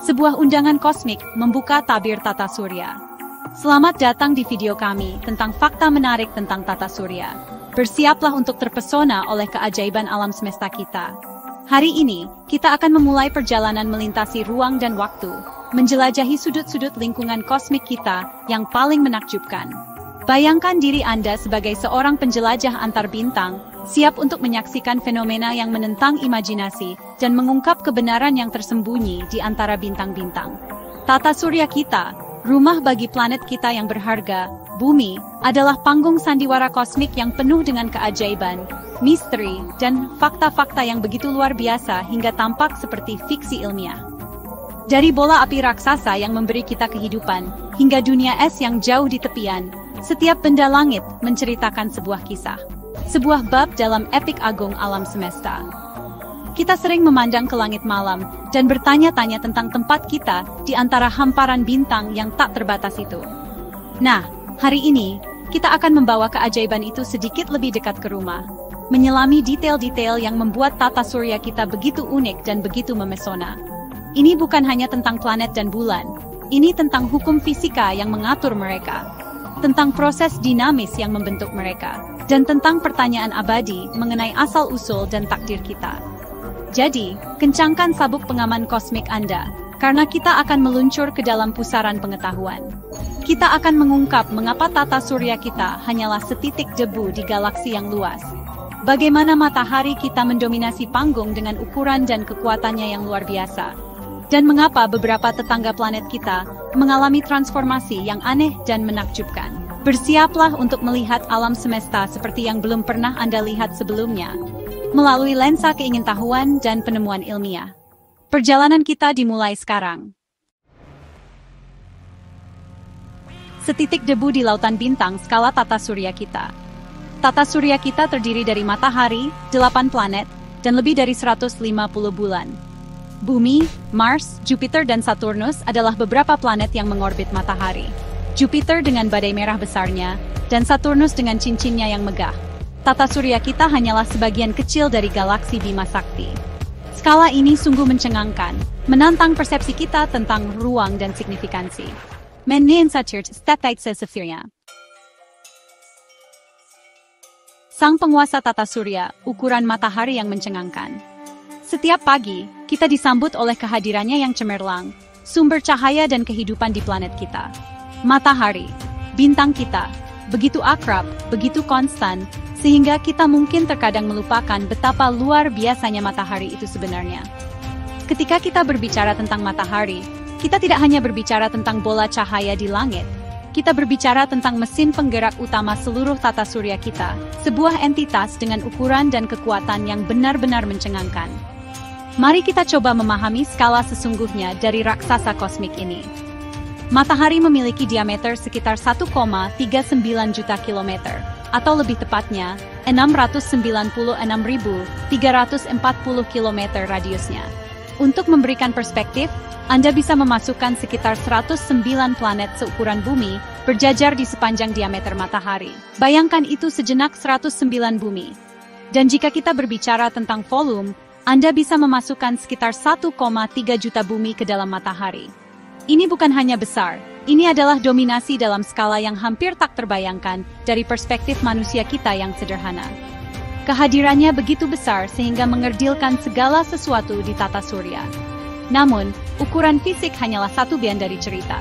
sebuah undangan kosmik membuka tabir tata surya. Selamat datang di video kami tentang fakta menarik tentang tata surya. Bersiaplah untuk terpesona oleh keajaiban alam semesta kita. Hari ini, kita akan memulai perjalanan melintasi ruang dan waktu, menjelajahi sudut-sudut lingkungan kosmik kita yang paling menakjubkan. Bayangkan diri Anda sebagai seorang penjelajah antar bintang, siap untuk menyaksikan fenomena yang menentang imajinasi dan mengungkap kebenaran yang tersembunyi di antara bintang-bintang. Tata surya kita, rumah bagi planet kita yang berharga, Bumi, adalah panggung sandiwara kosmik yang penuh dengan keajaiban, misteri, dan fakta-fakta yang begitu luar biasa hingga tampak seperti fiksi ilmiah. Dari bola api raksasa yang memberi kita kehidupan, hingga dunia es yang jauh di tepian, setiap benda langit menceritakan sebuah kisah. Sebuah bab dalam epik agung alam semesta. Kita sering memandang ke langit malam dan bertanya-tanya tentang tempat kita di antara hamparan bintang yang tak terbatas itu. Nah, hari ini, kita akan membawa keajaiban itu sedikit lebih dekat ke rumah. Menyelami detail-detail yang membuat tata surya kita begitu unik dan begitu memesona. Ini bukan hanya tentang planet dan bulan. Ini tentang hukum fisika yang mengatur mereka. Tentang proses dinamis yang membentuk mereka, dan tentang pertanyaan abadi mengenai asal-usul dan takdir kita. Jadi, kencangkan sabuk pengaman kosmik Anda, karena kita akan meluncur ke dalam pusaran pengetahuan. Kita akan mengungkap mengapa tata surya kita hanyalah setitik debu di galaksi yang luas. Bagaimana matahari kita mendominasi panggung dengan ukuran dan kekuatannya yang luar biasa. Dan mengapa beberapa tetangga planet kita mengalami transformasi yang aneh dan menakjubkan. Bersiaplah untuk melihat alam semesta seperti yang belum pernah Anda lihat sebelumnya, melalui lensa keingintahuan dan penemuan ilmiah. Perjalanan kita dimulai sekarang. Setitik debu di lautan bintang skala tata surya kita. Tata surya kita terdiri dari matahari, 8 planet, dan lebih dari 150 bulan. Bumi, Mars, Jupiter, dan Saturnus adalah beberapa planet yang mengorbit matahari. Jupiter dengan badai merah besarnya, dan Saturnus dengan cincinnya yang megah. Tata surya kita hanyalah sebagian kecil dari galaksi Bima Sakti. Skala ini sungguh mencengangkan, menantang persepsi kita tentang ruang dan signifikansi. Sang penguasa tata surya, ukuran matahari yang mencengangkan. Setiap pagi, kita disambut oleh kehadirannya yang cemerlang, sumber cahaya dan kehidupan di planet kita. Matahari, bintang kita, begitu akrab, begitu konstan, sehingga kita mungkin terkadang melupakan betapa luar biasanya matahari itu sebenarnya. Ketika kita berbicara tentang matahari, kita tidak hanya berbicara tentang bola cahaya di langit, kita berbicara tentang mesin penggerak utama seluruh tata surya kita, sebuah entitas dengan ukuran dan kekuatan yang benar-benar mencengangkan. Mari kita coba memahami skala sesungguhnya dari raksasa kosmik ini. Matahari memiliki diameter sekitar 1,39 juta kilometer, atau lebih tepatnya, 696.340 kilometer radiusnya. Untuk memberikan perspektif, Anda bisa memasukkan sekitar 109 planet seukuran bumi berjajar di sepanjang diameter matahari. Bayangkan itu sejenak 109 bumi. Dan jika kita berbicara tentang volume, Anda bisa memasukkan sekitar 1,3 juta bumi ke dalam matahari. Ini bukan hanya besar, ini adalah dominasi dalam skala yang hampir tak terbayangkan dari perspektif manusia kita yang sederhana. Kehadirannya begitu besar sehingga mengerdilkan segala sesuatu di tata surya. Namun, ukuran fisik hanyalah satu bagian dari cerita.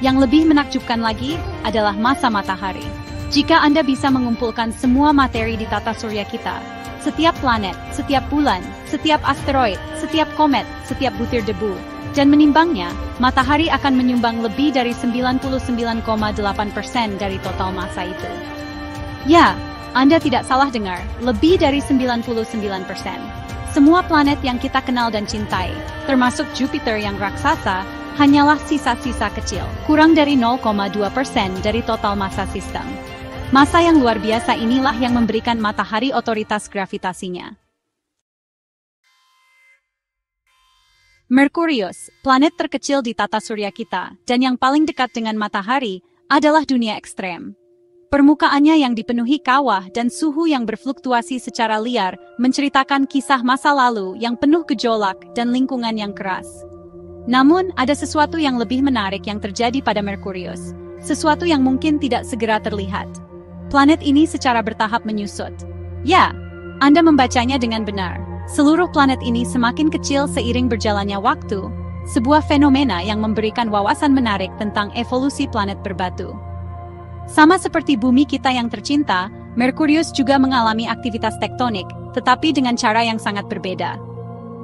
Yang lebih menakjubkan lagi adalah massa matahari. Jika Anda bisa mengumpulkan semua materi di tata surya kita, setiap planet, setiap bulan, setiap asteroid, setiap komet, setiap butir debu, dan menimbangnya, matahari akan menyumbang lebih dari 99,8% dari total massa itu. Ya, Anda tidak salah dengar, lebih dari 99%. Semua planet yang kita kenal dan cintai, termasuk Jupiter yang raksasa, hanyalah sisa-sisa kecil, kurang dari 0,2% dari total massa sistem. Massa yang luar biasa inilah yang memberikan matahari otoritas gravitasinya. Merkurius, planet terkecil di tata surya kita, dan yang paling dekat dengan matahari, adalah dunia ekstrem. Permukaannya yang dipenuhi kawah dan suhu yang berfluktuasi secara liar menceritakan kisah masa lalu yang penuh gejolak dan lingkungan yang keras. Namun, ada sesuatu yang lebih menarik yang terjadi pada Merkurius. Sesuatu yang mungkin tidak segera terlihat. Planet ini secara bertahap menyusut. Ya, Anda membacanya dengan benar. Seluruh planet ini semakin kecil seiring berjalannya waktu, sebuah fenomena yang memberikan wawasan menarik tentang evolusi planet berbatu. Sama seperti bumi kita yang tercinta, Merkurius juga mengalami aktivitas tektonik, tetapi dengan cara yang sangat berbeda.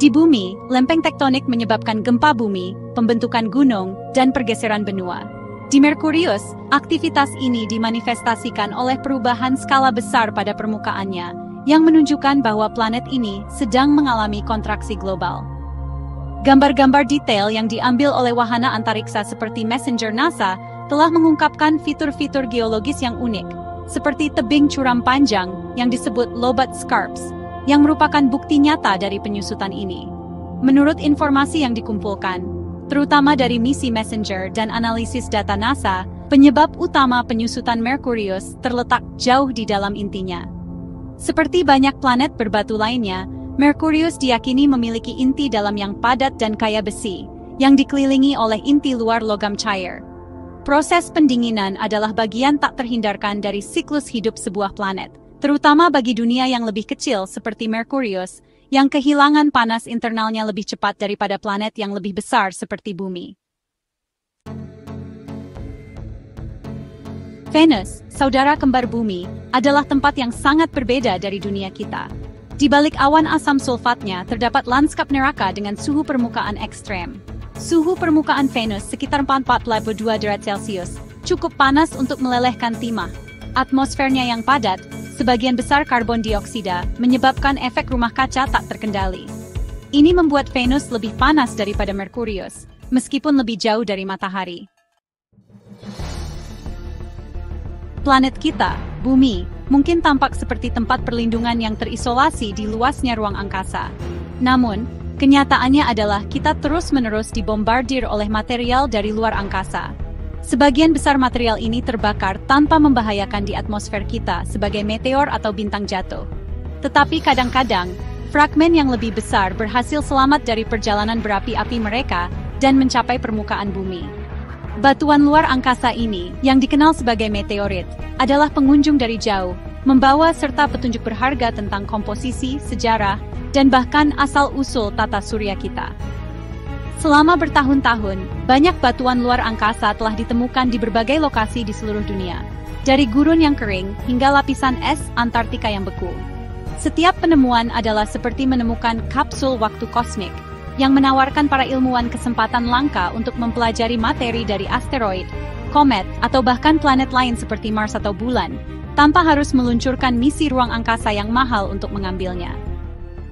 Di bumi, lempeng tektonik menyebabkan gempa bumi, pembentukan gunung, dan pergeseran benua. Di Merkurius, aktivitas ini dimanifestasikan oleh perubahan skala besar pada permukaannya, yang menunjukkan bahwa planet ini sedang mengalami kontraksi global. Gambar-gambar detail yang diambil oleh wahana antariksa seperti Messenger NASA telah mengungkapkan fitur-fitur geologis yang unik, seperti tebing curam panjang yang disebut Lobat Scarps, yang merupakan bukti nyata dari penyusutan ini. Menurut informasi yang dikumpulkan, terutama dari misi Messenger dan analisis data NASA, penyebab utama penyusutan Merkurius terletak jauh di dalam intinya. Seperti banyak planet berbatu lainnya, Merkurius diyakini memiliki inti dalam yang padat dan kaya besi, yang dikelilingi oleh inti luar logam cair. Proses pendinginan adalah bagian tak terhindarkan dari siklus hidup sebuah planet, terutama bagi dunia yang lebih kecil seperti Merkurius, yang kehilangan panas internalnya lebih cepat daripada planet yang lebih besar seperti Bumi. Venus, saudara kembar Bumi, adalah tempat yang sangat berbeda dari dunia kita. Di balik awan asam sulfatnya terdapat lanskap neraka dengan suhu permukaan ekstrem. Suhu permukaan Venus sekitar 42 derajat Celcius, cukup panas untuk melelehkan timah. Atmosfernya yang padat, sebagian besar karbon dioksida, menyebabkan efek rumah kaca tak terkendali. Ini membuat Venus lebih panas daripada Merkurius, meskipun lebih jauh dari matahari. Planet kita, Bumi, mungkin tampak seperti tempat perlindungan yang terisolasi di luasnya ruang angkasa. Namun, kenyataannya adalah kita terus-menerus dibombardir oleh material dari luar angkasa. Sebagian besar material ini terbakar tanpa membahayakan di atmosfer kita sebagai meteor atau bintang jatuh. Tetapi kadang-kadang, fragmen yang lebih besar berhasil selamat dari perjalanan berapi-api mereka dan mencapai permukaan Bumi. Batuan luar angkasa ini, yang dikenal sebagai meteorit, adalah pengunjung dari jauh, membawa serta petunjuk berharga tentang komposisi, sejarah, dan bahkan asal-usul tata surya kita. Selama bertahun-tahun, banyak batuan luar angkasa telah ditemukan di berbagai lokasi di seluruh dunia, dari gurun yang kering hingga lapisan es Antartika yang beku. Setiap penemuan adalah seperti menemukan kapsul waktu kosmik, yang menawarkan para ilmuwan kesempatan langka untuk mempelajari materi dari asteroid, komet, atau bahkan planet lain seperti Mars atau bulan, tanpa harus meluncurkan misi ruang angkasa yang mahal untuk mengambilnya.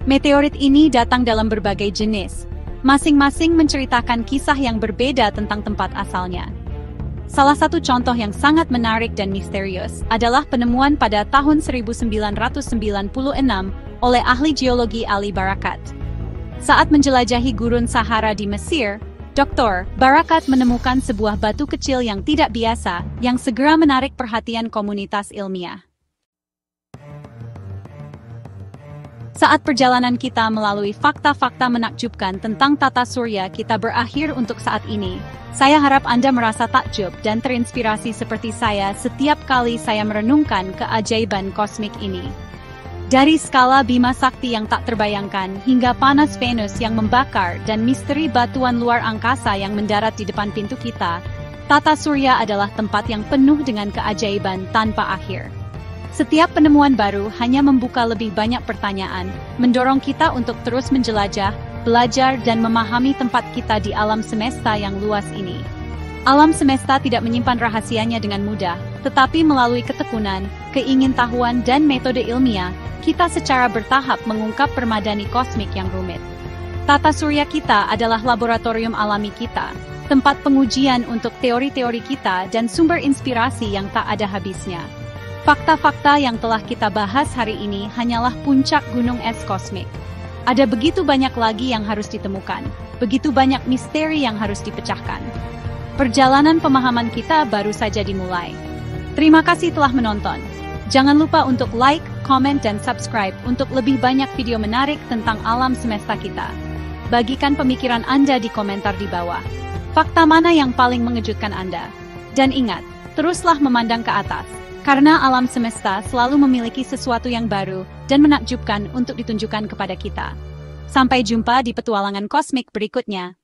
Meteorit ini datang dalam berbagai jenis, masing-masing menceritakan kisah yang berbeda tentang tempat asalnya. Salah satu contoh yang sangat menarik dan misterius adalah penemuan pada tahun 1996 oleh ahli geologi Ali Barakat. Saat menjelajahi gurun Sahara di Mesir, Dr. Barakat menemukan sebuah batu kecil yang tidak biasa yang segera menarik perhatian komunitas ilmiah. Saat perjalanan kita melalui fakta-fakta menakjubkan tentang tata surya kita berakhir untuk saat ini, saya harap Anda merasa takjub dan terinspirasi seperti saya setiap kali saya merenungkan keajaiban kosmik ini. Dari skala Bima Sakti yang tak terbayangkan hingga panas Venus yang membakar dan misteri batuan luar angkasa yang mendarat di depan pintu kita, tata surya adalah tempat yang penuh dengan keajaiban tanpa akhir. Setiap penemuan baru hanya membuka lebih banyak pertanyaan, mendorong kita untuk terus menjelajah, belajar dan memahami tempat kita di alam semesta yang luas ini. Alam semesta tidak menyimpan rahasianya dengan mudah, tetapi melalui ketekunan, keingintahuan dan metode ilmiah, kita secara bertahap mengungkap permadani kosmik yang rumit. Tata surya kita adalah laboratorium alami kita, tempat pengujian untuk teori-teori kita dan sumber inspirasi yang tak ada habisnya. Fakta-fakta yang telah kita bahas hari ini hanyalah puncak gunung es kosmik. Ada begitu banyak lagi yang harus ditemukan, begitu banyak misteri yang harus dipecahkan. Perjalanan pemahaman kita baru saja dimulai. Terima kasih telah menonton. Jangan lupa untuk like, komen, dan subscribe untuk lebih banyak video menarik tentang alam semesta kita. Bagikan pemikiran Anda di komentar di bawah. Fakta mana yang paling mengejutkan Anda? Dan ingat, teruslah memandang ke atas, karena alam semesta selalu memiliki sesuatu yang baru dan menakjubkan untuk ditunjukkan kepada kita. Sampai jumpa di petualangan kosmik berikutnya.